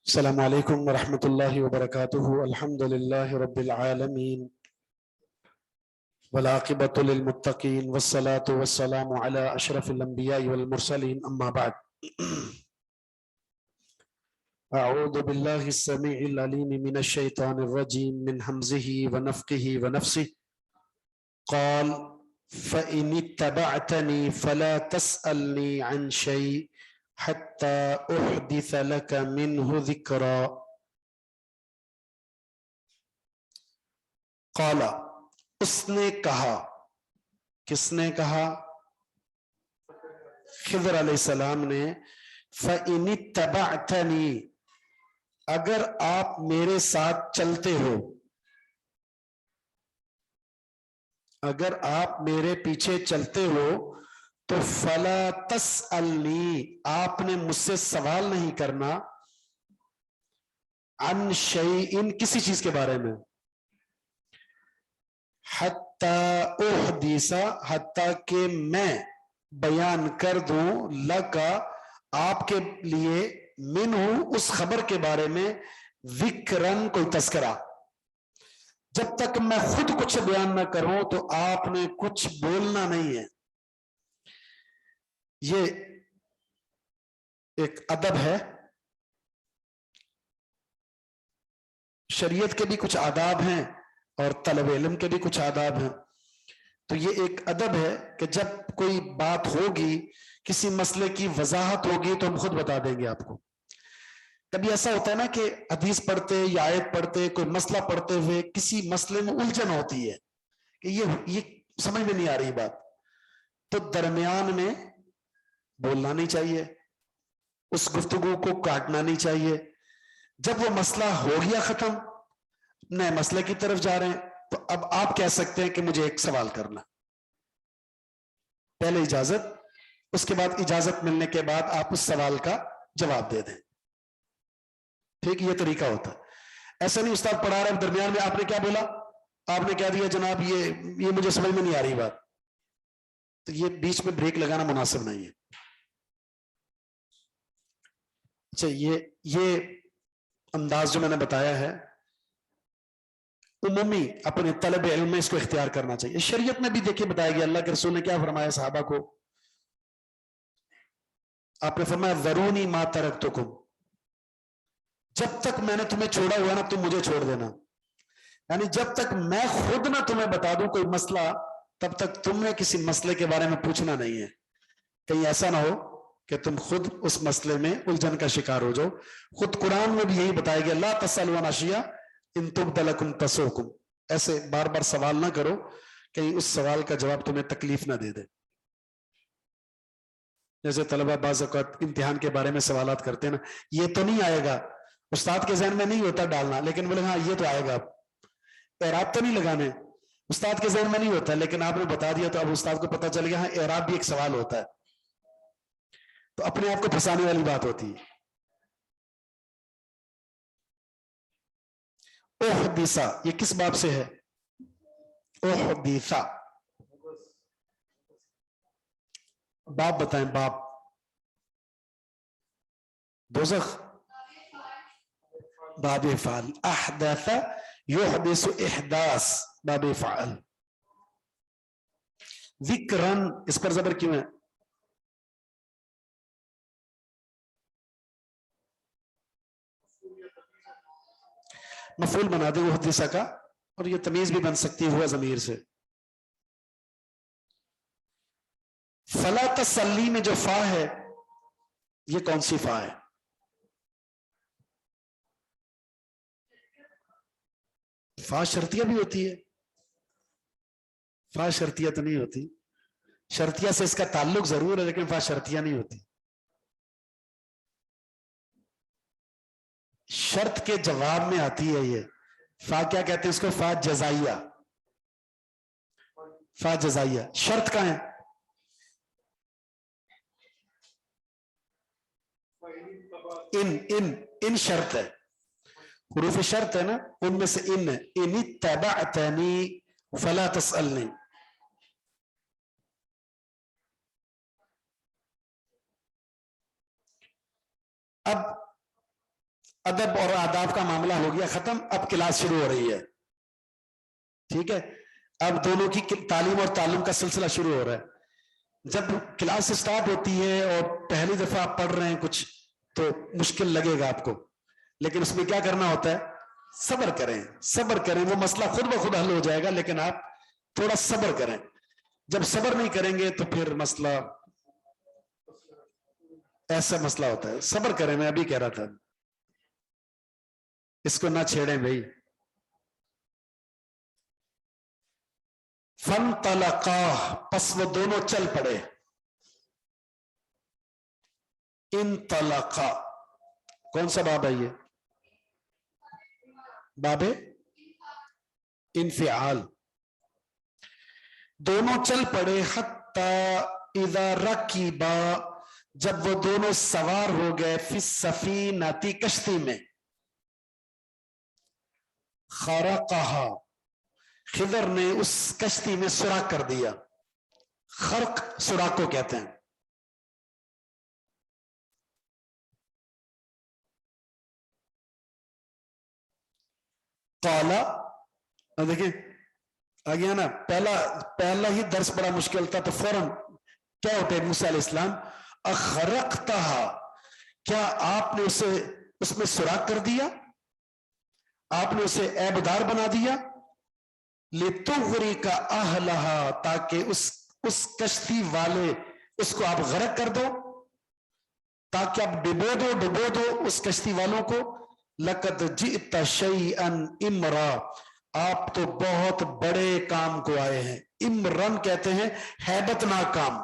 السلام علیکم ورحمۃ اللہ وبرکاتہ۔ الحمد للہ رب العالمین والعاقبۃ للمتقین والصلاة والسلام علی اشرف الانبیاء والمرسلین، اما بعد۔ اعوذ باللہ السمیع العلیم من الشیطان الرجیم من حمزہ ونفخہ ونفثہ۔ قال فإن اتبعتنی فلا تسألنی عن شیء حتی احدث لک منہ ذکرا۔ قال، اس نے کہا، کس نے کہا؟ خضر علیہ السلام نے۔ فإن اتبعتنی، اگر آپ میرے ساتھ چلتے ہو، اگر آپ میرے پیچھے چلتے ہو تو فلا تسألنی، آپ نے مجھ سے سوال نہیں کرنا، عن شیء، کسی چیز کے بارے میں، حتی احدث، حتی کہ میں بیان کر دوں، لکا، آپ کے لیے، منہ، اس خبر کے بارے میں، ذکرن، کوئی تذکرہ۔ جب تک میں خود کچھ بیان نہ کروں تو آپ نے کچھ بولنا نہیں ہے۔ یہ ایک ادب ہے، شریعت کے بھی کچھ آداب ہیں اور طلب علم کے بھی کچھ آداب ہیں۔ تو یہ ایک ادب ہے کہ جب کوئی بات ہوگی، کسی مسئلے کی وضاحت ہوگی تو ہم خود بتا دیں گے آپ کو۔ کبھی ایسا ہوتا ہے نا کہ حدیث پڑھتے یا آیت پڑھتے، کوئی مسئلہ پڑھتے ہوئے کسی مسئلے میں الجھن ہوتی ہے کہ یہ سمجھ میں نہیں آ رہی بات، تو درمیان میں بولنا نہیں چاہیے، اس گفتگو کو کاٹنا نہیں چاہیے۔ جب وہ مسئلہ ہو گیا ختم، نئے مسئلے کی طرف جا رہے ہیں، تو اب آپ کہہ سکتے ہیں کہ مجھے ایک سوال کرنا، پہلے اجازت، اس کے بعد اجازت ملنے کے بعد آپ اس سوال کا جواب دے دیں۔ ٹھیک، یہ طریقہ ہوتا ہے۔ ایسا نہیں استاد پڑھا رہا ہے، درمیان میں آپ نے کیا بولا، آپ نے کہہ دیا جناب یہ مجھے سمجھ میں نہیں آ رہی بات، تو یہ بیچ میں بریک لگانا مناسب نہیں ہے۔ اچھا، یہ انداز جو میں نے بتایا ہے، عمومی اپنے طلب علم میں اس کو اختیار کرنا چاہیے۔ شریعت میں بھی دیکھیں بتایا گیا، اللہ کے رسول نے کیا فرمایا صحابہ کو؟ آپ نے فرمایا ذرونی ما ترکتکم، جب تک میں نے تمہیں چھوڑا ہوا نا تم مجھے چھوڑ دینا، یعنی جب تک میں خود نہ تمہیں بتا دوں کوئی مسئلہ، تب تک تم نے کسی مسئلے کے بارے میں پوچھنا نہیں ہے۔ کہیں ایسا نہ ہو کہ تم خود اس مسئلے میں الجھن کا شکار ہو جاؤ۔ خود قرآن میں بھی یہی بتایا گیا، لا تسألوا عن اشیاء ان تبد لکم تسؤکم، ایسے بار بار سوال نہ کرو، کہیں اس سوال کا جواب تمہیں تکلیف نہ دے دے۔ جیسے طلبہ بعض اوقات امتحان کے بارے میں سوالات کرتے ہیں نا، یہ تو نہیں آئے گا، استاد کے ذہن میں نہیں ہوتا ڈالنا، لیکن بولے ہاں یہ تو آئے گا، اعراب تو نہیں لگانے، استاد کے ذہن میں نہیں ہوتا، لیکن آپ نے بتا دیا تو اب استاد کو پتا چل گیا ہاں اعراب بھی ایک سوال ہوتا ہے، تو اپنے آپ کو پھنسانے والی بات ہوتی ہے۔ احدثا، یہ کس باب سے ہے؟ احدثا، باب بتائیں، باب دوزخ، باب افعال، احدث یحدث احداث، باب افعال۔ ذکرن، اس پر زبر کیوں ہے؟ مفعول بنا دیں احدثا کا، اور یہ تمیز بھی بن سکتی ہوا ضمیر سے۔ فلا تسلی میں جو فا ہے، یہ کون سی فا ہے؟ فا شرطیہ بھی ہوتی ہے؟ فا شرطیہ تو نہیں ہوتی، شرطیہ سے اس کا تعلق ضرور ہے لیکن فا شرطیہ نہیں ہوتی۔ شرط کے جواب میں آتی ہے یہ فا، کیا کہتے ہیں اس کو؟ فا جزائیہ، فا جزائیہ۔ شرط کہاں ہے؟ ان شرط ہے، حروف شرط ہے نا، ان میں سے ان ہے، ان اتبعتنی فلا تسألنی۔ اب ادب اور آداب کا معاملہ ہو گیا ختم. اب کلاس شروع ہو رہی ہے. ٹھیک ہے, اب دونوں کی تعلیم اور تعلم کا سلسلہ شروع ہو رہا ہے. جب کلاس سٹارٹ ہوتی ہے اور پہلی دفعہ آپ پڑھ رہے ہیں کچھ تو مشکل لگے گا آپ کو, لیکن اس میں کیا کرنا ہوتا ہے, صبر کریں, صبر کریں. وہ مسئلہ خود بخود حل ہو جائے گا, لیکن آپ تھوڑا صبر کریں. جب صبر نہیں کریں گے تو پھر مسئلہ ایسا مسئلہ ہوتا ہے. صبر کریں, میں ابھی کہہ رہا تھا, اس کو نہ چھیڑیں بھائی. فانطلقا, پس وہ دونوں چل پڑے. انطلقا کون سا باب ہے یہ؟ باب انفعال. دونوں چل پڑے. حتی اذا رکبا, جب وہ دونوں سوار ہو گئے. فی السفینۃ, کشتی میں. خرقہا, خضر نے اس کشتی میں سوراخ کر دیا. خرق سوراخ کو کہتے ہیں. قالا, دیکھیں آ گیا نا, پہلا ہی درس بڑا مشکل تھا, تو فوراً کیا ہوتے ہیں موسیٰ علیہ السلام, اخرقتہا, کیا آپ نے اسے اس میں سوراخ کر دیا, آپ نے اسے عیبدار بنا دیا. لتغرق اہلہا, تاکہ اس کشتی والے اس کو آپ غرق کر دو, تاکہ آپ ڈبو دو اس کشتی والوں کو. لقد جئت شیئا امرا, آپ تو بہت بڑے کام کو آئے ہیں. امرن کہتے ہیں ہیبت ناک کام,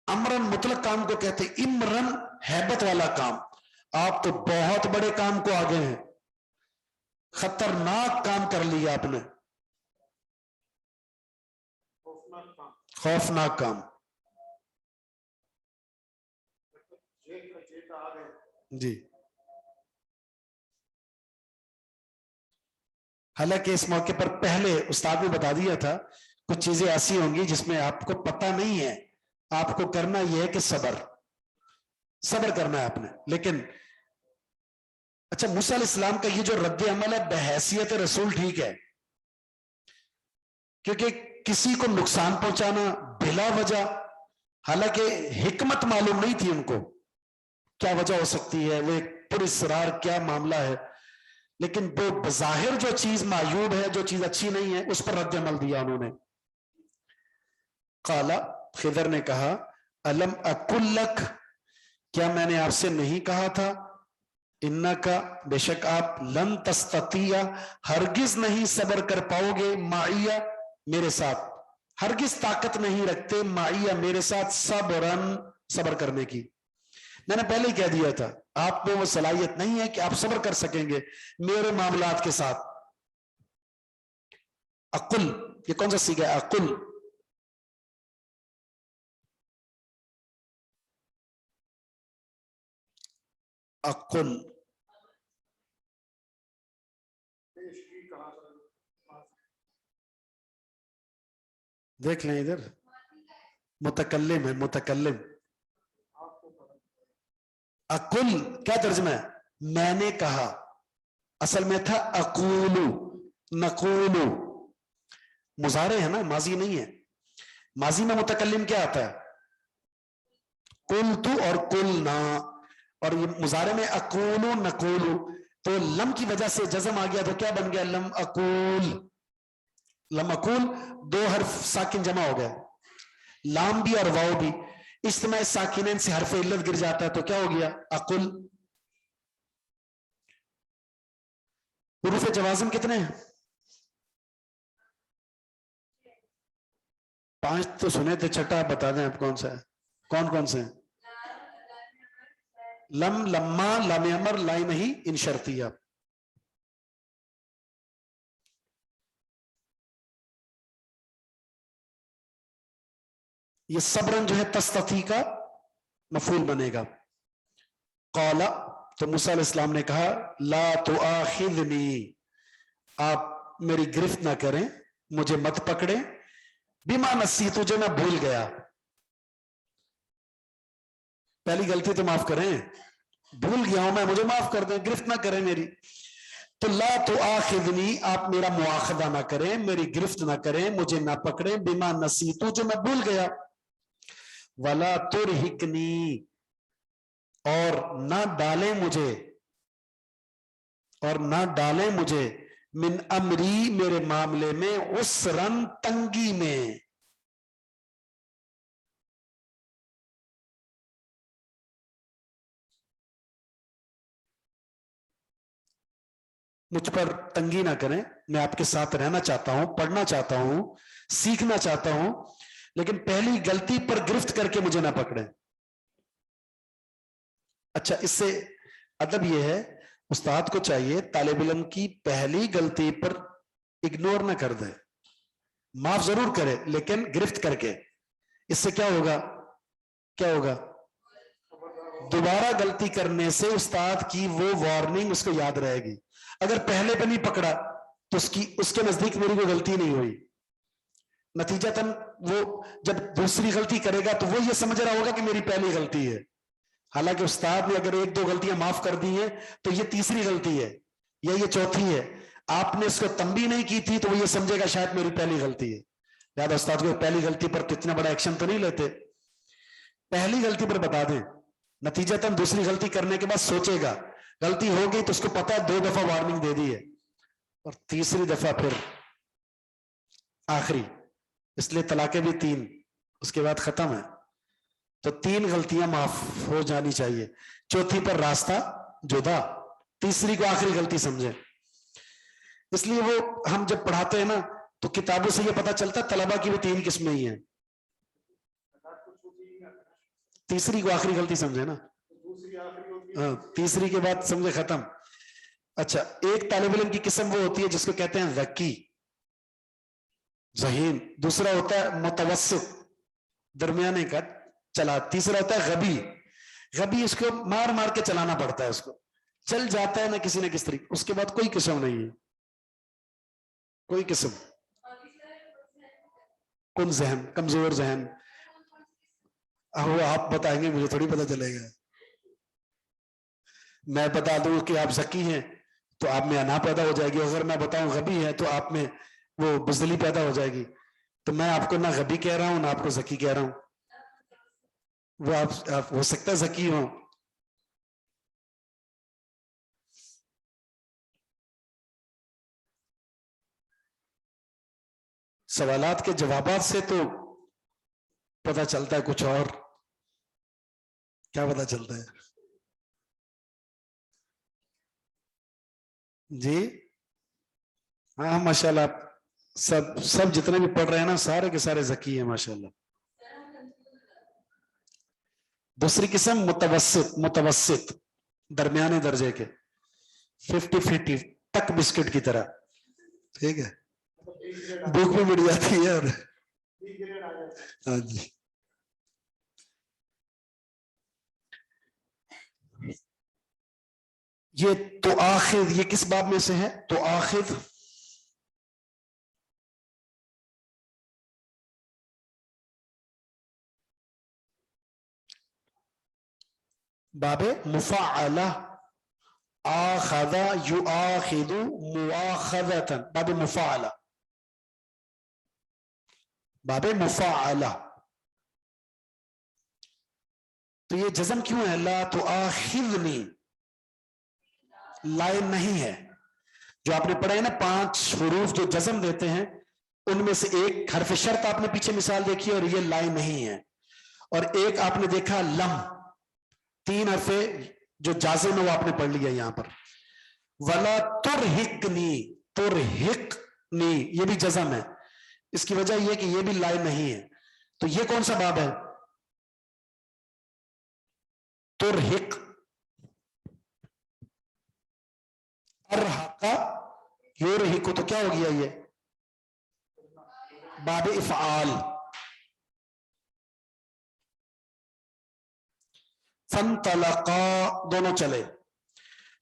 امرن مطلق کام کو کہتے ہیں, امرن ہیبت والا کام. آپ تو بہت بڑے کام کو آگے ہیں, خطرناک کام کر لیا آپ نے, خوفناک کام. جی, حالانکہ اس موقع پر پہلے استاد نے بتا دیا تھا کچھ چیزیں ایسی ہوں گی جس میں آپ کو پتہ نہیں ہے, آپ کو کرنا یہ ہے کہ صبر کرنا ہے آپ نے. لیکن اچھا, موسیٰ علیہ السلام کا یہ جو رد عمل ہے بحیثیت رسول ٹھیک ہے, کیونکہ کسی کو نقصان پہنچانا بلا وجہ, حالانکہ حکمت معلوم نہیں تھی ان کو کیا وجہ ہو سکتی ہے, وہ ایک پر اسرار کیا معاملہ ہے, لیکن وہ بظاہر جو چیز معیوب ہے, جو چیز اچھی نہیں ہے, اس پر رد عمل دیا انہوں نے. قالا, خضر نے کہا, الم اقل لک, کیا میں نے آپ سے نہیں کہا تھا, انکا, بے شک آپ, لن تستطیع, ہرگز نہیں صبر کر پاؤ گے, معیہ, میرے ساتھ, ہرگز طاقت نہیں رکھتے, معیہ, میرے ساتھ, صبرن, صبر کرنے کی. میں نے پہلے ہی کہہ دیا تھا آپ میں وہ صلاحیت نہیں ہے کہ آپ صبر کر سکیں گے میرے معاملات کے ساتھ. اقل, یہ کون سا سیکھا ہے, اقل, اقل, دیکھ لیں ادھر, متکلم ہے, متکلم. اقل کیا ترجمہ ہے, میں نے کہا, اصل میں تھا اقولو, نقولو, مضارع ہے نا, ماضی نہیں ہے. ماضی میں متکلم کیا آتا ہے, قلتو اور قلنا, اور یہ مضارع میں اقولو نقولو, تو لم کی وجہ سے جزم آ گیا تو کیا بن گیا, لم اقول. لم اقول دو حرف ساکن جمع ہو گئے, لام بھی اور واو بھی, اجتماع ساکنین سے حرف علت گر جاتا ہے تو کیا ہو گیا, اقل. حروف جوازم کتنے ہیں, 5 تو سنے تھے, چھٹا بتا دیں آپ کون سا ہے, کون کون سے ہیں. لم, لما, لام امر, لام ہی, ان شرطیہ. یہ صبرن جو ہے تستطیع کا مفعول بنے گا. قال, تو موسیٰ علیہ السلام نے کہا, لا تؤاخذنی, آپ میری گرفت نہ کریں, مجھے مت پکڑیں, بما نسیت, جو میں بھول گیا. پہلی غلطی تو معاف کریں, بھول گیا ہوں میں، مجھے معاف کر دیں، گرفت نہ کریں میری. تو لا تؤاخذنی، آپ میرا مواخذہ نہ کریں، میری گرفت نہ کریں، مجھے نہ پکڑیں، بما نسیتو، جو میں بھول گیا. ولا ترہقنی، اور نہ ڈالیں مجھے، اور نہ ڈالیں مجھے، من امری، میرے معاملے میں، عسرن، تنگی میں. مجھ پر تنگی نہ کریں، میں آپ کے ساتھ رہنا چاہتا ہوں، پڑھنا چاہتا ہوں، سیکھنا چاہتا ہوں، لیکن پہلی غلطی پر گرفت کر کے مجھے نہ پکڑیں. اچھا، اس سے ادب یہ ہے، استاد کو چاہیے طالب علم کی پہلی غلطی پر اگنور نہ کر دے، معاف ضرور کرے لیکن گرفت کر کے. اس سے کیا ہوگا، کیا ہوگا، دوبارہ غلطی کرنے سے استاد کی وہ وارننگ اس کو یاد رہے گی. اگر پہلے پہ نہیں پکڑا تو اس کے نزدیک میری کوئی غلطی نہیں ہوئی. نتیجتاً وہ جب دوسری غلطی کرے گا تو وہ یہ سمجھ رہا ہوگا کہ میری پہلی غلطی ہے، حالانکہ استاد نے اگر ایک دو غلطیاں معاف کر دی ہیں تو یہ تیسری غلطی ہے یا یہ چوتھی ہے. آپ نے اس کو تنبیہ نہیں کی تھی تو وہ یہ سمجھے گا شاید میری پہلی غلطی ہے. لہٰذا استاد کو پہلی غلطی پر اتنا بڑا ایکشن تو نہیں لیتے، پہلی غلطی پر بتا دیں. نتیجتاً دوسری غلطی کرنے کے بعد سوچے گا، غلطی ہو گئی تو اس کو پتا ہے 2 دفعہ وارننگ دے دی ہے، اور تیسری دفعہ پھر آخری. اس لیے طلاقیں بھی 3، اس کے بعد ختم ہے. تو 3 غلطیاں معاف ہو جانی چاہیے، چوتھی پر راستہ جدا، تیسری کو آخری غلطی سمجھے. اس لیے وہ ہم جب پڑھاتے ہیں نا تو کتابوں سے یہ پتا چلتا ہے طلبا کی بھی 3 قسمیں ہی ہیں. تیسری کو آخری غلطی سمجھے نا، تیسری کے بعد سمجھے ختم. اچھا، ایک طالب علم کی قسم وہ ہوتی ہے جس کو کہتے ہیں ذکی، ذہین. دوسرا ہوتا ہے متوسط، درمیانے کا چلا. تیسرا ہوتا ہے غبی. غبی اس کو مار مار کے چلانا پڑتا ہے، اس کو چل جاتا ہے نہ کسی نہ کس طریقے. اس کے بعد کوئی قسم نہیں ہے، کوئی قسم. کن ذہن، کمزور ذہن، وہ آپ بتائیں گے، مجھے تھوڑی پتہ چلے گا. میں بتا دوں کہ آپ ذکی ہیں تو آپ میں انا پیدا ہو جائے گی، اگر میں بتاؤں غبی ہے تو آپ میں وہ بزدلی پیدا ہو جائے گی. تو میں آپ کو نہ غبی کہہ رہا ہوں نہ آپ کو ذکی کہہ رہا ہوں. وہ آپ ہو سکتا ہے ذکی ہوں. سوالات کے جوابات سے تو پتہ چلتا ہے کچھ اور. کیا پتہ چلتا ہے جی؟ ہاں ماشاءاللہ، آپ سب جتنے بھی پڑھ رہے ہیں نا سارے کے سارے ذکی ہیں ماشاءاللہ. دوسری قسم متوسط، درمیانے درجے کے، 50-50 تک بسکٹ کی طرح. ٹھیک ہے، بھوک بھی مٹ جاتی ہے. اور ہاں جی، یہ تو آخر، یہ کس باب میں سے ہے؟ تو آخر باب مفعلہ، آخذ یؤاخذ مؤاخذۃ، باب مفعلہ، باب مفعلہ. تو یہ جزم کیوں ہے؟ لا تؤاخذنی، لائن نہیں ہے. جو آپ نے پڑھا ہے نا 5 حروف جو جزم دیتے ہیں، ان میں سے ایک حرف شرط آپ نے پیچھے مثال دیکھی اور یہ لائن نہیں ہے. اور ایک آپ نے دیکھا لم، 3 حرف جو جازم ہے وہ آپ نے پڑھ لیا یہاں پر. ولا ترہقنی، ترہقنی یہ بھی جزم ہے. اس کی وجہ یہ کہ یہ بھی لائن نہیں ہے. تو یہ کون سا باب ہے؟ ترہق، ارہق یرہق، تو کیا ہو گیا؟ یہ باب افعال. فانطلقا، دونوں چلے.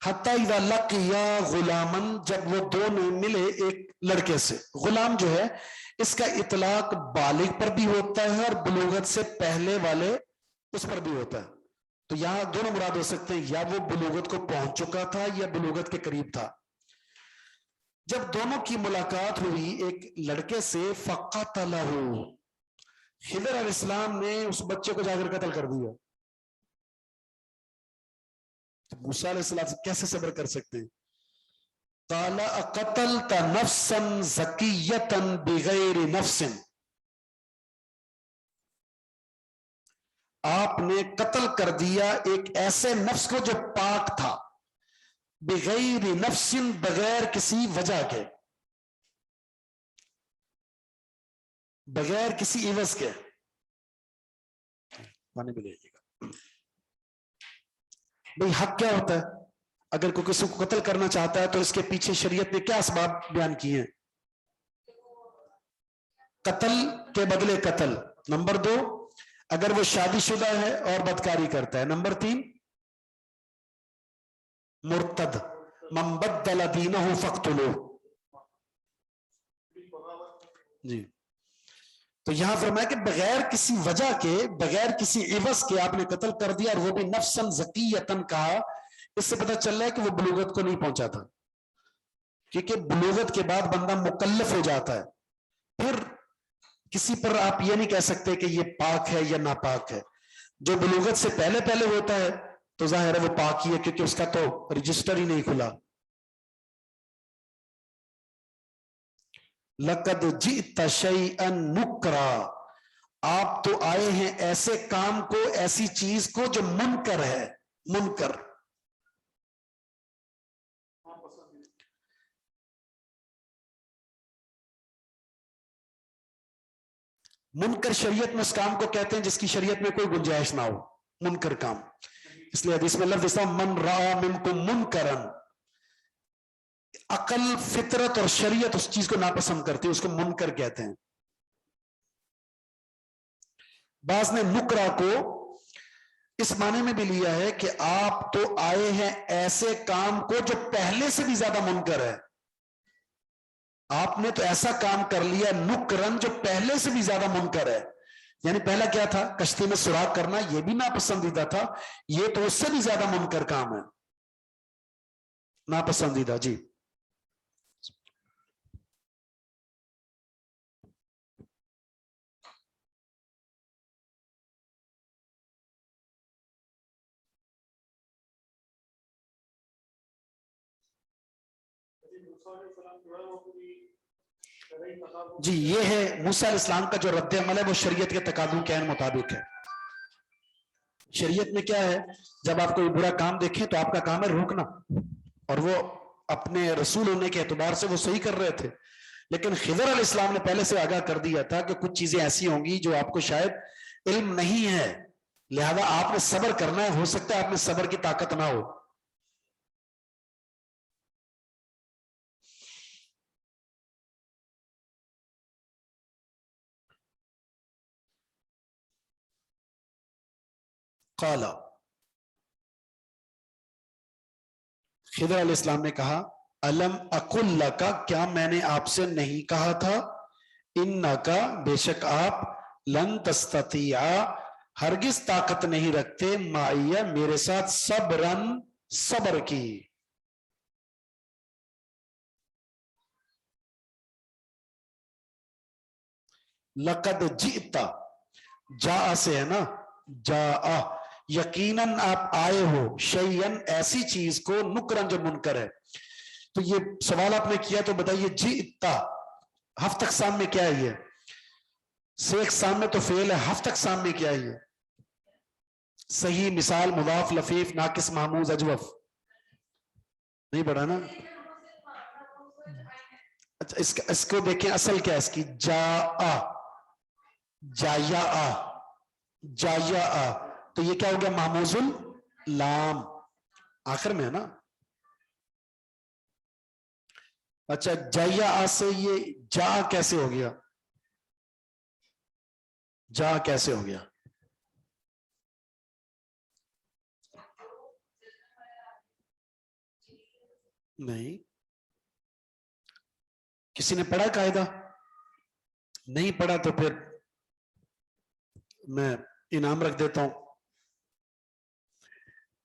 حتی اذا لقیا غلاما، جب وہ دونوں ملے ایک لڑکے سے. غلام جو ہے اس کا اطلاق بالغ پر بھی ہوتا ہے اور بلوغت سے پہلے والے اس پر بھی ہوتا ہے. تو یہاں دونوں مراد ہو سکتے ہیں، یا وہ بلوغت کو پہنچ چکا تھا یا بلوغت کے قریب تھا. جب دونوں کی ملاقات ہوئی ایک لڑکے سے، فقتلہ، خضر علیہ السلام نے اس بچے کو جا کر قتل کر دیا. موسیٰ علیہ السلام کیسے صبر کر سکتے ہیں؟ قال اقتلت نفسا زکیۃ بغیر نفس، آپ نے قتل کر دیا ایک ایسے نفس کو جو پاک تھا، بغیر نفس، بغیر کسی وجہ کے، بغیر کسی عوض کے. پانی بھی لیجیے گا. بھئی حق کیا ہوتا ہے؟ اگر کوئی کسی کو قتل کرنا چاہتا ہے تو اس کے پیچھے شریعت نے کیا اسباب بیان کیے ہیں؟ قتل کے بدلے قتل. نمبر 2، اگر وہ شادی شدہ ہے اور بدکاری کرتا ہے. نمبر 3، مرتد، من بدل دینہ فاقتلوہ. جی، تو یہاں فرمایا کہ بغیر کسی وجہ کے، بغیر کسی عوض کے آپ نے قتل کر دیا، اور وہ بھی نفسا زکیۃ کہا. اس سے پتہ چل رہا ہے کہ وہ بلوغت کو نہیں پہنچا تھا، کیونکہ بلوغت کے بعد بندہ مکلف ہو جاتا ہے. پھر کسی پر آپ یہ نہیں کہہ سکتے کہ یہ پاک ہے یا ناپاک ہے. جو بلوغت سے پہلے پہلے ہوتا ہے تو ظاہر ہے وہ پاک ہی ہے، کیونکہ اس کا تو رجسٹر ہی نہیں کھلا. لقد جئت شیئا نکرا، آپ تو آئے ہیں ایسے کام کو، ایسی چیز کو جو منکر ہے. منکر، منکر شریعت میں اس کام کو کہتے ہیں جس کی شریعت میں کوئی گنجائش نہ ہو، منکر کام. اس لیے حدیث میں لفظ اس طرح من رأى منکم منکرا، عقل، فطرت اور شریعت اس چیز کو ناپسند کرتی ہے، اس کو منکر کہتے ہیں. بعض نے نکرا کو اس معنی میں بھی لیا ہے کہ آپ تو آئے ہیں ایسے کام کو جو پہلے سے بھی زیادہ منکر ہے. آپ نے تو ایسا کام کر لیا نکرن جو پہلے سے بھی زیادہ منکر ہے. یعنی پہلا کیا تھا؟ کشتی میں سوراخ کرنا، یہ بھی ناپسندیدہ تھا. یہ تو اس سے بھی زیادہ منکر کام ہے، ناپسندیدہ. جی، جی یہ ہے موسیٰ علیہ السلام کا جو رد عمل ہے، وہ شریعت کے تقاضوں کے عین مطابق ہے. شریعت میں کیا ہے؟ جب آپ کوئی برا کام دیکھیں تو آپ کا کام ہے روکنا، اور وہ اپنے رسول ہونے کے اعتبار سے وہ صحیح کر رہے تھے. لیکن خضر علیہ السلام نے پہلے سے آگاہ کر دیا تھا کہ کچھ چیزیں ایسی ہوں گی جو آپ کو شاید علم نہیں ہے، لہذا آپ نے صبر کرنا ہے. ہو سکتا ہے آپ میں صبر کی طاقت نہ ہو. قال، خضر علیہ السلام نے کہا، الم اقل لک، کیا میں نے آپ سے نہیں کہا تھا، انک، بے شک آپ، لن تستطیع، ہرگز طاقت نہیں رکھتے، معیہ، میرے ساتھ، صبرن، صبر کی. لقد جئت، جا سے ہے نا، جا، یقیناً آپ آئے ہو، شیئن، ایسی چیز کو، نکرن جو منکر ہے. تو یہ سوال آپ نے کیا تو بتائیے، جئت ہفت اقسام میں کیا ہے؟ یہ سے اقسام میں تو فعل ہے، ہفت اقسام میں کیا ہے؟ یہ صحیح، مثال، مضاف، لفیف، ناقص، محموز، اجوف. نہیں پڑھا نا؟ اچھا، اس کو دیکھیں اصل کیا ہے اس کی، جا، جایا، جایا، تو یہ کیا ہو گیا؟ محموز اللام، آخر میں ہے نا. اچھا، جایا سے یہ جا کیسے ہو گیا؟ جا کیسے ہو گیا؟ نہیں، کسی نے پڑھا قاعدہ؟ نہیں پڑھا تو پھر میں انعام رکھ دیتا ہوں.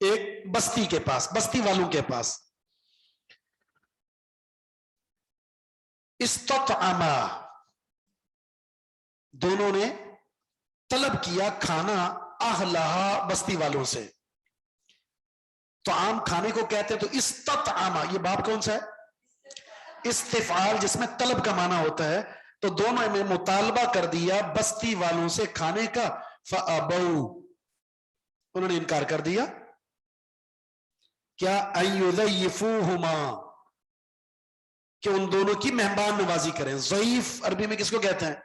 ایک بستی کے پاس، بستی والوں کے پاس، استطعما، دونوں نے طلب کیا کھانا، اہلہا، بستی والوں سے. تو عام کھانے کو کہتے ہیں. تو استطعما، یہ باب کون سا ہے؟ استفعال، جس میں طلب کا معنی ہوتا ہے. تو دونوں نے مطالبہ کر دیا بستی والوں سے کھانے کا. فابوا، انہوں نے انکار کر دیا. کیا؟ ان یضیفوہما، کہ ان دونوں کی مہمان نوازی کریں. ضیف عربی میں کس کو کہتے ہیں؟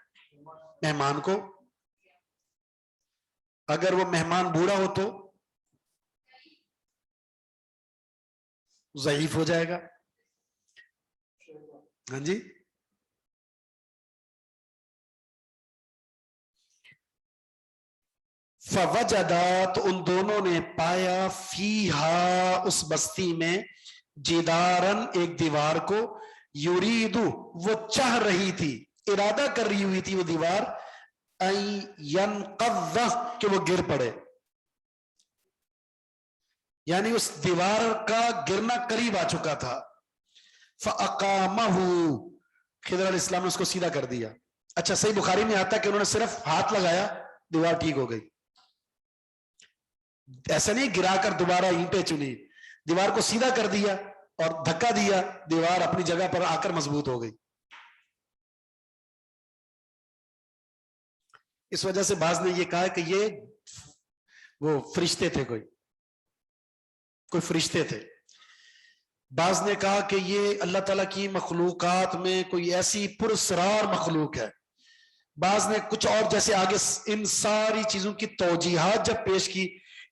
مہمان کو. اگر وہ مہمان بوڑھا ہو تو ضعیف ہو جائے گا. ہاں جی. فوجدا، تو ان دونوں نے پایا، فیہا، اس بستی میں، جدارن، ایک دیوار کو، یریدو، وہ چاہ رہی تھی، ارادہ کر رہی ہوئی تھی وہ دیوار، ان ینقض، کہ وہ گر پڑے. یعنی اس دیوار کا گرنا قریب آ چکا تھا. فاقامہ، خضر علیہ السلام نے اس کو سیدھا کر دیا. اچھا، صحیح بخاری میں آتا ہے کہ انہوں نے صرف ہاتھ لگایا، دیوار ٹھیک ہو گئی. ایسا نہیں گرا کر دوبارہ اینٹیں چنی، دیوار کو سیدھا کر دیا اور دھکا دیا، دیوار اپنی جگہ پر آ کر مضبوط ہو گئی. اس وجہ سے بعض نے یہ کہا کہ یہ وہ فرشتے تھے، کوئی فرشتے تھے. بعض نے کہا کہ یہ اللہ تعالیٰ کی مخلوقات میں کوئی ایسی پراسرار مخلوق ہے. بعض نے کچھ اور، جیسے آگے ان ساری چیزوں کی توجیحات جب پیش کی،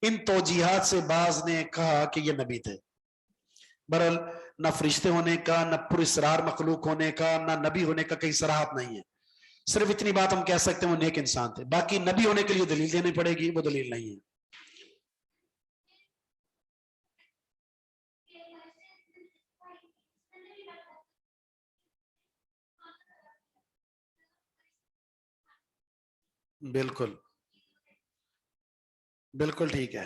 ان توجیحات سے بعض نے کہا کہ یہ نبی تھے. بہرحال نہ فرشتے ہونے کا، نہ پراسرار مخلوق ہونے کا، نہ نبی ہونے کا کہیں صراحت نہیں ہے. صرف اتنی بات ہم کہہ سکتے ہیں وہ نیک انسان تھے. باقی نبی ہونے کے لیے دلیل دینی پڑے گی، وہ دلیل نہیں ہے. بالکل بالکل ٹھیک ہے.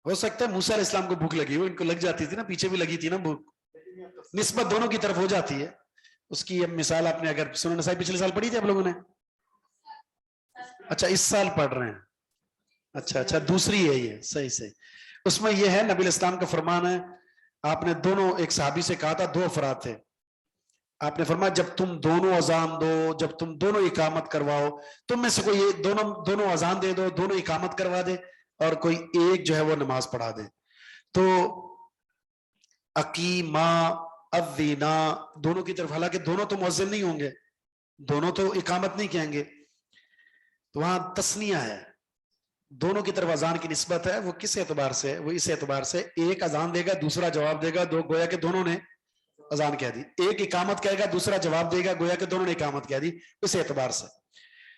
ہو سکتا ہے موسیٰ علیہ السلام کو بھوک لگی ہو، ان کو لگ جاتی تھی نا، پیچھے بھی لگی تھی نا بھوک. نسبت دونوں کی طرف ہو جاتی ہے. اس کی اب مثال آپ نے اگر سنن نسائی پچھلے سال پڑھی تھی آپ لوگوں نے؟ اچھا، اس سال پڑھ رہے ہیں. اچھا دوسری ہے یہ. صحیح. اس میں یہ ہے، نبی علیہ السلام کا فرمان ہے. آپ نے دونوں، ایک صحابی سے کہا تھا، دو افراد تھے. آپ نے فرمایا جب تم دونوں اذان دو، جب تم دونوں اقامت کرواؤ، تم میں سے کوئی دونوں اذان دے دو، دونوں اقامت کروا دے، اور کوئی ایک جو ہے وہ نماز پڑھا دے. تو اقیما، اذینا، دونوں کی طرف، حالانکہ دونوں تو مؤذن نہیں ہوں گے، دونوں تو اقامت نہیں کہیں گے، تو وہاں تسنیہ ہے، دونوں کی طرف اذان کی نسبت ہے. وہ کس اعتبار سے؟ وہ اس اعتبار سے ایک اذان دے گا، دوسرا جواب دے گا، گویا کہ دونوں نے اذان کہہ دی. ایک اقامت کہے گا، دوسرا جواب دے گا، گویا کہ دونوں نے اقامت کہہ دی. اس اعتبار سے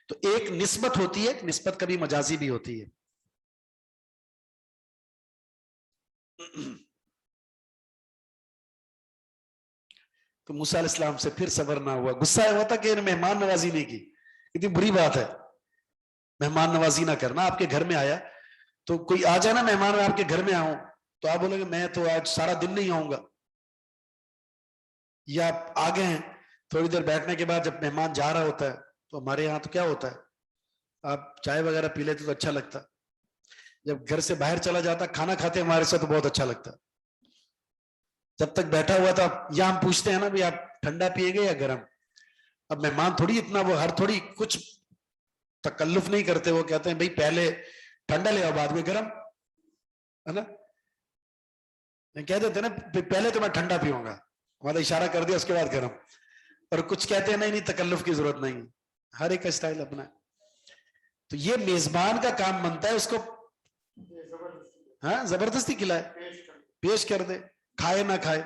تو ایک نسبت ہوتی ہے، نسبت کبھی مجازی بھی ہوتی ہے. تو موسیٰ علیہ السلام سے پھر صبر نہ ہوا، غصہ ہوا تھا کہ مہمان نوازی نہیں کی. اتنی بری بات ہے مہمان نوازی نہ کرنا. آپ کے گھر میں آیا تو کوئی آ جائے نا مہمان، میں آپ کے گھر میں آؤں تو آپ بولیں گے میں تو آج سارا دن نہیں آؤں گا. یا آپ آگے ہیں، تھوڑی دیر بیٹھنے کے بعد جب مہمان جا رہا ہوتا ہے تو ہمارے یہاں تو کیا ہوتا ہے، آپ چائے وغیرہ پی لیتے تو اچھا لگتا. جب گھر سے باہر چلا جاتا کھانا کھاتے ہمارے ساتھ تو بہت اچھا لگتا. جب تک بیٹھا ہوا تھا، یا ہم پوچھتے ہیں نا بھی آپ ٹھنڈا پیئیں گے یا گرم. اب مہمان تھوڑی اتنا، وہ ہر تھوڑی کچھ تکلف نہیں کرتے، وہ کہتے ہیں بھئی پہلے ٹھنڈا لے آؤ بعد میں گرم، ہے نا. کہہ دیتے نا پہلے تو میں ٹھنڈا پیوں گا، ہمارا اشارہ کر دیا، اس کے بعد گرم. اور کچھ کہتے ہیں نہیں تکلف کی ضرورت نہیں، ہر ایک کا اسٹائل اپنا. تو یہ میزبان کا کام بنتا ہے، اس کو ہاں زبردستی کھلائے، پیش کر دے، کھائے نہ کھائے.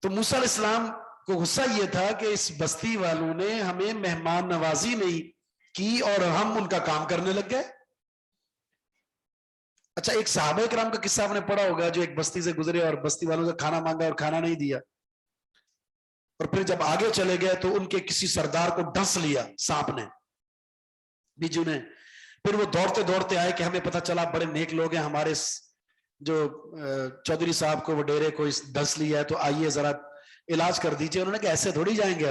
تو موسیٰ علیہ السلام کو غصہ یہ تھا کہ اس بستی والوں نے ہمیں مہمان نوازی نہیں کی اور ہم ان کا کام کرنے لگ گئے. اچھا، ایک صحابہ کرام کا قصہ آپ نے پڑھا ہوگا، جو ایک بستی سے گزرے اور بستی والوں سے کھانا مانگا اور کھانا نہیں دیا، اور پھر جب آگے چلے گئے تو ان کے کسی سردار کو ڈس لیا سانپ نے. بھی چنے. پھر وہ دوڑتے دوڑتے آئے کہ ہمیں پتہ چلا بڑے نیک لوگ ہیں ہمارے جو چودھری صاحب کو وہ ڈیرے کو دھس لیا ہے, تو آئیے ذرا علاج کر دیجئے. انہوں نے کہا ایسے تھوڑی جائیں گے,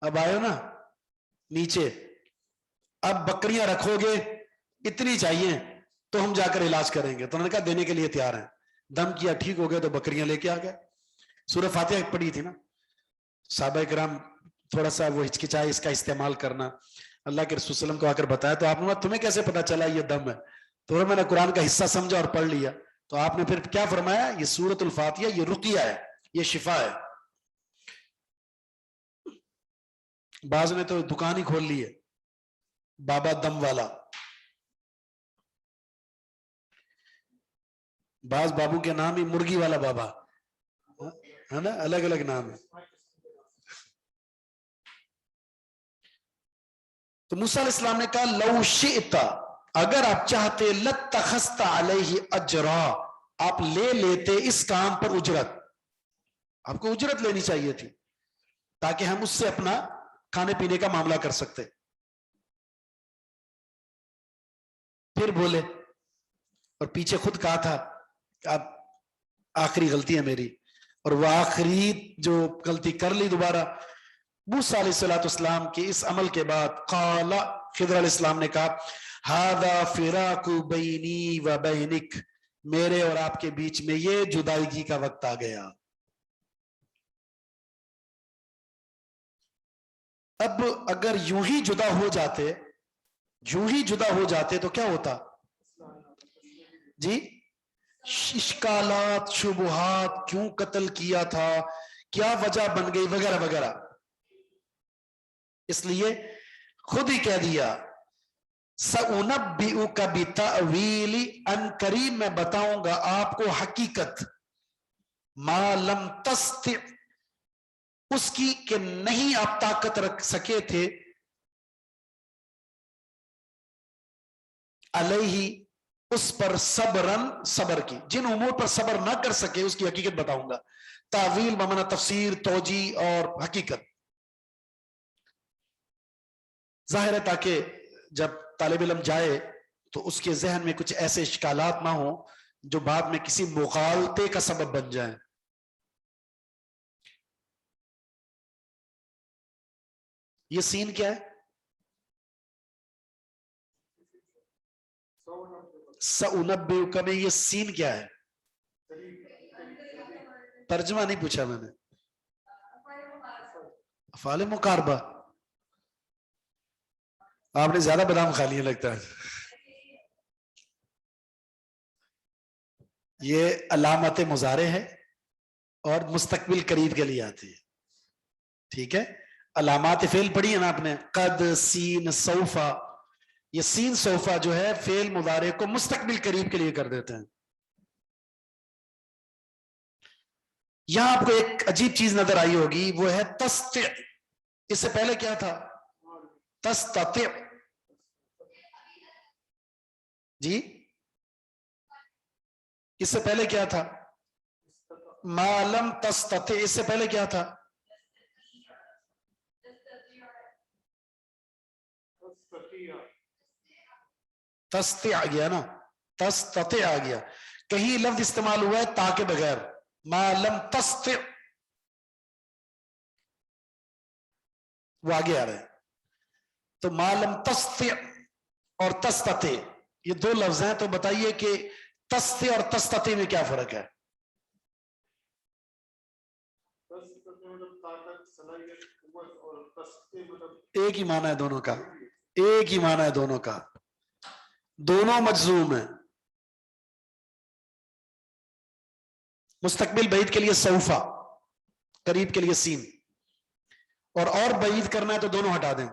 اب آئے ہو نا نیچے, اب بکریاں رکھو گے اتنی چاہیے تو ہم جا کر علاج کریں گے. تو انہوں نے کہا دینے کے لیے تیار ہیں. دم کیا, ٹھیک ہو گئے تو بکریاں لے کے آ گئے. سورہ فاتحہ پڑھی تھی نا. صحابہ کرام تھوڑا سا وہ ہچکچائے اس کا استعمال کرنا. اللہ کے رسول صلی اللہ علیہ وسلم کو آ کر بتایا تو آپ نے تمہیں کیسے پتا چلا یہ دم ہے؟ تو میں نے قرآن کا حصہ سمجھا اور پڑھ لیا. تو آپ نے پھر کیا فرمایا, یہ سورۃ الفاتحہ یہ رقیہ ہے, یہ شفا ہے. بعض نے تو دکان ہی کھول لی ہے, بابا دم والا. بعض بابو کے نام ہی مرغی والا بابا ہے نا, الگ الگ نام ہے. تو موسیٰ علیہ السلام نے کہا لو شئت, اگر آپ چاہتے, لاتخذت علیہ اجرا, آپ لے لیتے اس کام پر اجرت. آپ کو اجرت لینی چاہیے تھی تاکہ ہم اس سے اپنا کھانے پینے کا معاملہ کر سکتے. پھر بولے اور پیچھے خود کہا تھا اب آخری غلطی ہے میری, اور وہ آخری جو غلطی کر لی دوبارہ. موسیٰ علیہ السلام کے اس عمل کے بعد قال, خضر علیہ السلام نے کہا ھذا فراق بینی و بینک, میرے اور آپ کے بیچ میں یہ جدائیگی کا وقت آ گیا. اب اگر یوں ہی جدا ہو جاتے, یوں ہی جدا ہو جاتے تو کیا ہوتا جی؟ اشکالات, شبہات, کیوں قتل کیا تھا, کیا وجہ بن گئی, وغیرہ وغیرہ. اس لیے خود ہی کہہ دیا سأنبئک بتأویل, ان قریب میں بتاؤں گا آپ کو حقیقت, ما لم تستطع, اس کی کہ نہیں آپ طاقت رکھ سکے تھے, علیہ اس پر صبرن, صبر کی, جن امور پر صبر نہ کر سکے اس کی حقیقت بتاؤں گا. تعویل بمعنی تفسیر, توجیہ اور حقیقت. ظاہر ہے تاکہ جب طالب علم جائے تو اس کے ذہن میں کچھ ایسے اشکالات نہ ہوں جو بعد میں کسی مغالطے کا سبب بن جائیں. یہ سین کیا ہے؟ سأنبئک میں یہ سین کیا ہے؟ ترجمہ نہیں پوچھا میں نے, افعال مقاربہ. آپ نے زیادہ بادام کھا لیے لگتا ہے. یہ علامت مضارع ہے اور مستقبل قریب کے لیے آتی ہے, ٹھیک ہے. علامات فعل پڑھی ہے نا آپ نے, قد, سین, سوفا. یہ سین سوفا جو ہے فعل مضارع کو مستقبل قریب کے لیے کر دیتے ہیں. یہاں آپ کو ایک عجیب چیز نظر آئی ہوگی, وہ ہے تستطع. اس سے پہلے کیا تھا؟ تستطع. جی اس سے پہلے کیا تھا؟ ما لم تستطع. اس سے پہلے کیا تھا؟ تستطع آ گیا نا, تستطع آ گیا. کہیں لفظ استعمال ہوا ہے تا کے بغیر, ما لم تستطع, وہ آگے آ رہے ہیں. تو ما لم تستطع اور تستطع یہ دو لفظ ہیں, تو بتائیے کہ تستطع اور تستطع میں کیا فرق ہے؟ ایک ہی معنی ہے دونوں کا, ایک ہی معنی ہے دونوں کا, دونوں مجزوم ہیں. مستقبل بعید کے لیے سوفا, قریب کے لیے سین, اور بعید کرنا ہے تو دونوں ہٹا دیں.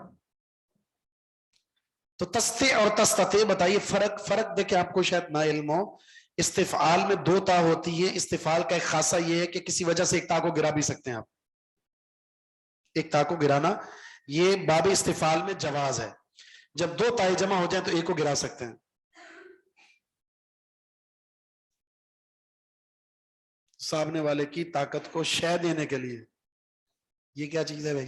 تو تستطع اور تستطع بتائیے فرق دیکھیں, آپ کو شاید نا علم ہو. استفعال میں دو تا ہوتی ہے. استفعال کا ایک خاصہ یہ ہے کہ کسی وجہ سے ایک تا کو گرا بھی سکتے ہیں آپ. ایک تا کو گرانا یہ باب استفعال میں جواز ہے. جب دو تائیں جمع ہو جائیں تو ایک کو گرا سکتے ہیں. سامنے والے کی طاقت کو شے دینے کے لیے. یہ کیا چیز ہے بھائی؟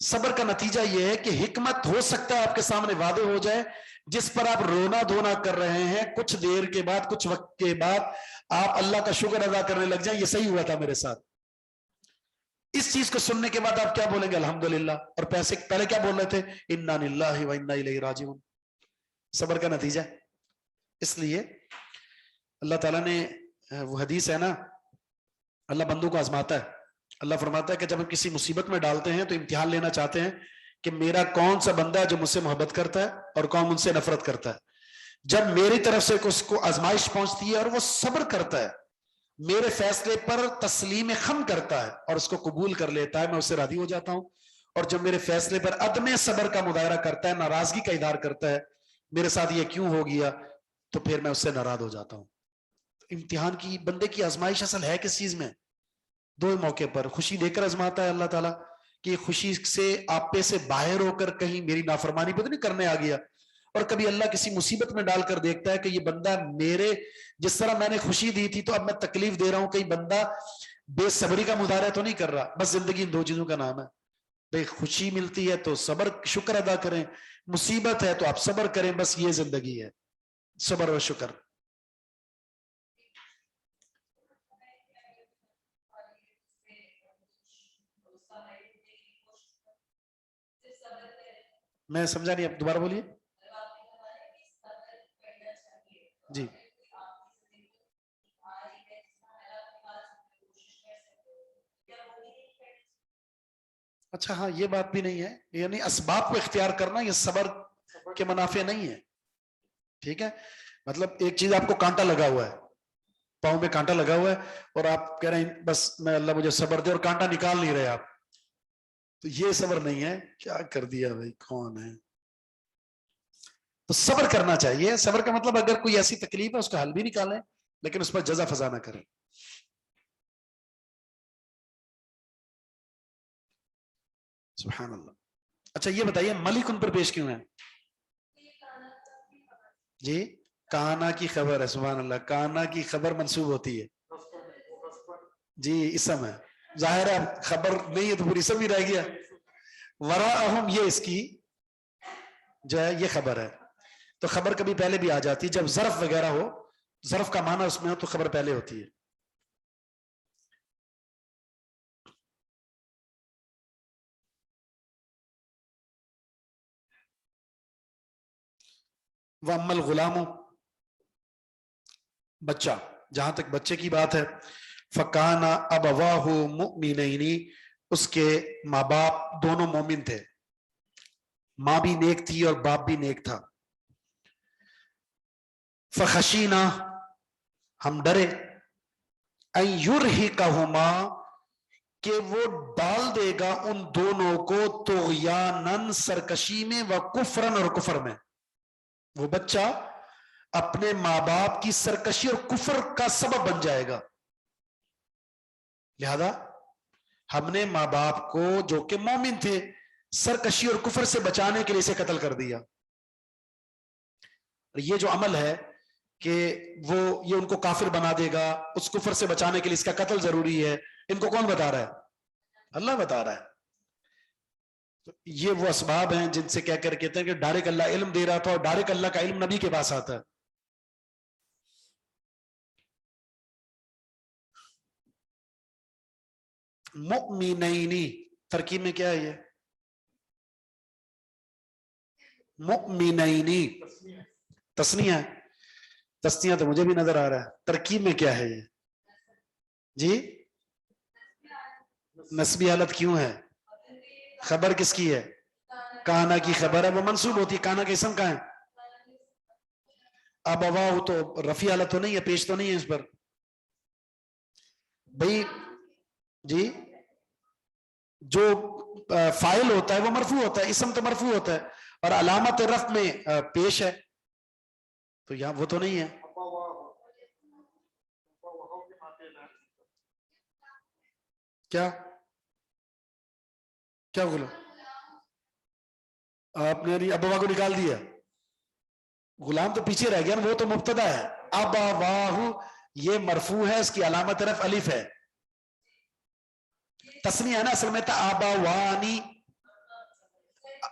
صبر کا نتیجہ یہ ہے کہ حکمت ہو سکتا ہے آپ کے سامنے واضح ہو جائے، جس پر آپ رونا دھونا کر رہے ہیں، کچھ دیر کے بعد، کچھ وقت کے بعد آپ اللہ کا شکر ادا کرنے لگ جائیں، یہ صحیح ہوا تھا میرے ساتھ۔ اس چیز کو سننے کے بعد آپ کیا بولیں گے؟ الحمدللہ۔ اور پہلے کیا بول رہے تھے؟ انا للہ و انا الیہ راجعون۔ صبر کا نتیجہ۔ اس لیے اللہ تعالیٰ نے، وہ حدیث ہے نا، اللہ بندوں کو آزماتا ہے۔ اللہ فرماتا ہے کہ جب ہم کسی مصیبت میں ڈالتے ہیں تو امتحان لینا چاہتے ہیں کہ میرا کون سا بندہ ہے جو مجھ سے محبت کرتا ہے اور کون مجھ سے نفرت کرتا ہے۔ جب میری طرف سے اس کو آزمائش پہنچتی ہے اور وہ صبر کرتا ہے، میرے فیصلے پر تسلیم خم کرتا ہے اور اس کو قبول کر لیتا ہے، میں اس سے راضی ہو جاتا ہوں۔ اور جب میرے فیصلے پر عدم صبر کا مظاہرہ کرتا ہے، ناراضگی کا اظہار کرتا ہے، میرے ساتھ یہ کیوں ہو گیا، تو پھر میں اس سے ناراض ہو جاتا ہوں۔ امتحان کی، بندے کی آزمائش اصل ہے کس چیز میں؟ دو موقع پر خوشی دے کر آزماتا ہے اللہ تعالیٰ کہ خوشی سے آپے سے باہر ہو کر کہیں میری نافرمانی پتہ نہیں کرنے آ گیا، اور کبھی اللہ کسی مصیبت میں ڈال کر دیکھتا ہے کہ یہ بندہ میرے، جس طرح میں نے خوشی دی تھی تو اب میں تکلیف دے رہا ہوں، کہیں بندہ بے صبری کا مظاہرہ تو نہیں کر رہا۔ بس زندگی ان دو چیزوں کا نام ہے بھائی، خوشی ملتی ہے تو صبر، شکر ادا کریں، مصیبت ہے تو آپ صبر کریں، بس یہ زندگی ہے، صبر و شکر۔ میں سمجھا نہیں، اب دوبارہ بولیے جی۔ اچھا ہاں، یہ بات بھی نہیں ہے، یعنی اسباب کو اختیار کرنا یہ صبر کے منافع نہیں ہے، ٹھیک ہے؟ مطلب ایک چیز، آپ کو کانٹا لگا ہوا ہے، پاؤں میں کانٹا لگا ہوا ہے، اور آپ کہہ رہے ہیں بس میں اللہ مجھے صبر دے، اور کانٹا نکال نہیں رہے آپ، تو یہ صبر نہیں ہے۔ کیا کر دیا بھائی، کون ہے؟ تو صبر کرنا چاہیے۔ صبر کا مطلب اگر کوئی ایسی تکلیف ہے اس کا حل بھی نکالیں، لیکن اس پر جزا فضا نہ کریں۔ سبحان اللہ۔ اچھا یہ بتائیے، ملک ان پر پیش کیوں ہے؟ جی، کانا کی خبر ہے، سبحان اللہ، کانا کی خبر منسوب ہوتی ہے جی، اسم ہے، ظاہر ہے خبر نہیں ہے تو پھر اسم ہی رہ گیا۔ وراءہم، یہ اس کی جو ہے یہ خبر ہے، تو خبر کبھی پہلے بھی آ جاتی ہے، جب ظرف وغیرہ ہو، ظرف کا معنی اس میں ہو تو خبر پہلے ہوتی ہے۔ وَأَمَّا الْغُلَامُ، بچہ، جہاں تک بچے کی بات ہے، فَكَانَ أَبَوَاهُ مُؤْمِنَيْنِ، اس کے ماں باپ دونوں مومن تھے، ماں بھی نیک تھی اور باپ بھی نیک تھا۔ فَخَشِينَا، ہم ڈرے، أَن يُرْهِقَهُمَا، کہ وہ ڈال دے گا ان دونوں کو، طغیاناً، سرکشی میں، وَكُفْرًا، اور کفر میں۔ وہ بچہ اپنے ماں باپ کی سرکشی اور کفر کا سبب بن جائے گا، لہذا ہم نے ماں باپ کو جو کہ مومن تھے سرکشی اور کفر سے بچانے کے لیے اسے قتل کر دیا۔ یہ جو عمل ہے کہ وہ یہ ان کو کافر بنا دے گا، اس کفر سے بچانے کے لیے اس کا قتل ضروری ہے، ان کو کون بتا رہا ہے؟ اللہ بتا رہا ہے۔ یہ وہ اسباب ہیں جن سے کہہ کر کہتے ہیں کہ ڈائریکٹ اللہ علم دے رہا تھا، اور ڈائریکٹ اللہ کا علم نبی کے پاس آتا ہے۔ مؤمنینی، ترکیب میں کیا ہے یہ؟ مؤمنینی تسنیہ ہے، تسنیہ تو مجھے بھی نظر آ رہا ہے، ترکیب میں کیا ہے یہ؟ جی، نسبی حالت کیوں ہے؟ خبر کس کی ہے؟ کانا کی خبر ہے، وہ منصوب ہوتی ہے، کانا کا اسم کہاں ہے؟ اب ابواہ تو رفیع حالت تو نہیں ہے، پیش تو نہیں ہے اس پر بھائی جی۔ جو فائل ہوتا ہے وہ مرفوع ہوتا ہے، اسم تو مرفوع ہوتا ہے، اور علامت رفع میں پیش ہے، تو یہاں وہ تو نہیں ہے۔ کیا کیا بولا آپ نے؟ ابوا کو نکال دیا، غلام تو پیچھے رہ گیا نا، وہ تو مبتدا ہے۔ ابواہ یہ مرفوع ہے، اس کی علامت رفع الف ہے، تسنیہ ہے نا اصل میں، تھا ابوانی،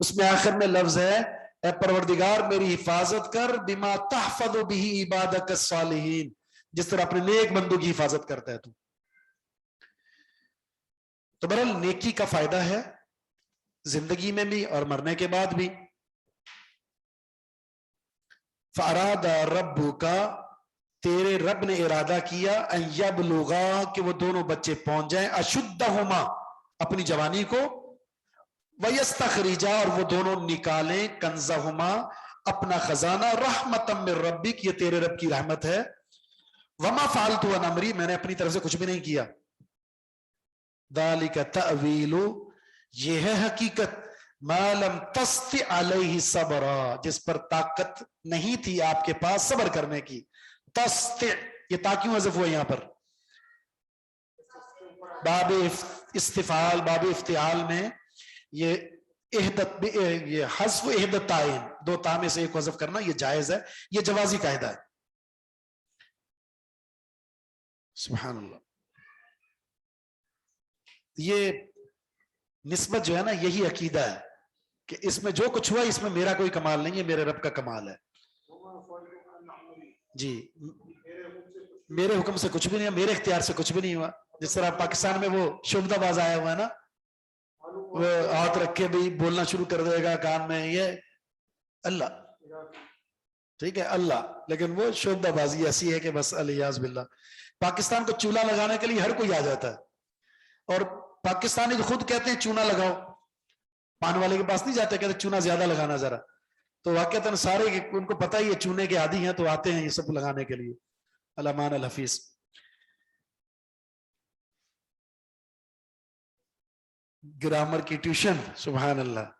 اس میں آخر میں لفظ ہے اے پروردگار میری حفاظت کر بما تحفظ به عبادک الصالحین، جس طرح اپنے نیک بندوں کی حفاظت کرتا ہے تو بہرحال نیکی کا فائدہ ہے زندگی میں بھی اور مرنے کے بعد بھی. فاراد ربک، تیرے رب نے ارادہ کیا ان یبلغا، کہ وہ دونوں بچے پہنچ جائیں اشدہما، اپنی جوانی کو، ویستخرجا، اور وہ دونوں نکالیں کنزہما، اپنا خزانہ، رحمتا من ربک، یہ تیرے رب کی رحمت ہے، وما فعلت عن امری، میں نے اپنی طرف سے کچھ بھی نہیں کیا، ذالک تأویل، یہ ہے حقیقت، ما لم تستطع علیہ صبرا، جس پر طاقت نہیں تھی آپ کے پاس صبر کرنے کی. تستطع، یہ تا کیوں حذف ہوا یہاں پر؟ باب استفعال، باب افتعال میں یہ حذف احدت تائن، دو تا میں سے ایک حذف کرنا یہ جائز ہے، یہ جوازی قاعدہ ہے. سبحان اللہ. یہ نسبت جو ہے نا یہی عقیدہ ہے کہ اس میں جو کچھ ہوا اس میں میرا کوئی کمال نہیں ہے، میرے رب کا کمال ہے. جی میرے حکم سے کچھ بھی نہیں ہے، میرے اختیار سے کچھ بھی نہیں ہوا. جس طرح پاکستان میں وہ شبدہ باز آیا ہوا ہے نا، وہ ہاتھ رکھ کے بھی بولنا شروع کر دے گا کان میں، یہ اللہ، ٹھیک ہے اللہ، لیکن وہ شبدہ بازی ایسی ہے کہ بس الیاذ باللہ. پاکستان کو چولہا لگانے کے لیے ہر کوئی آ جاتا ہے، اور پاکستانی خود کہتے ہیں چونا لگاؤ، پان والے کے پاس نہیں جاتے، کہتے چونا زیادہ لگانا ذرا، تو واقعتاً سارے ان کو پتہ ہی ہے چونے کے عادی ہیں تو آتے ہیں یہ سب لگانے کے لیے. علامان الحفیظ. گرامر کی ٹیوشن، سبحان اللہ.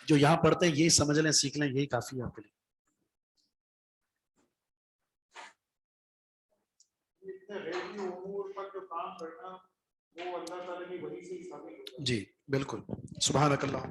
جو یہاں پڑھتے ہیں یہی سمجھ لیں، سیکھ لیں، یہی کافی ہے آپ کے لیے. جی بالکل. سبحانک اللہ.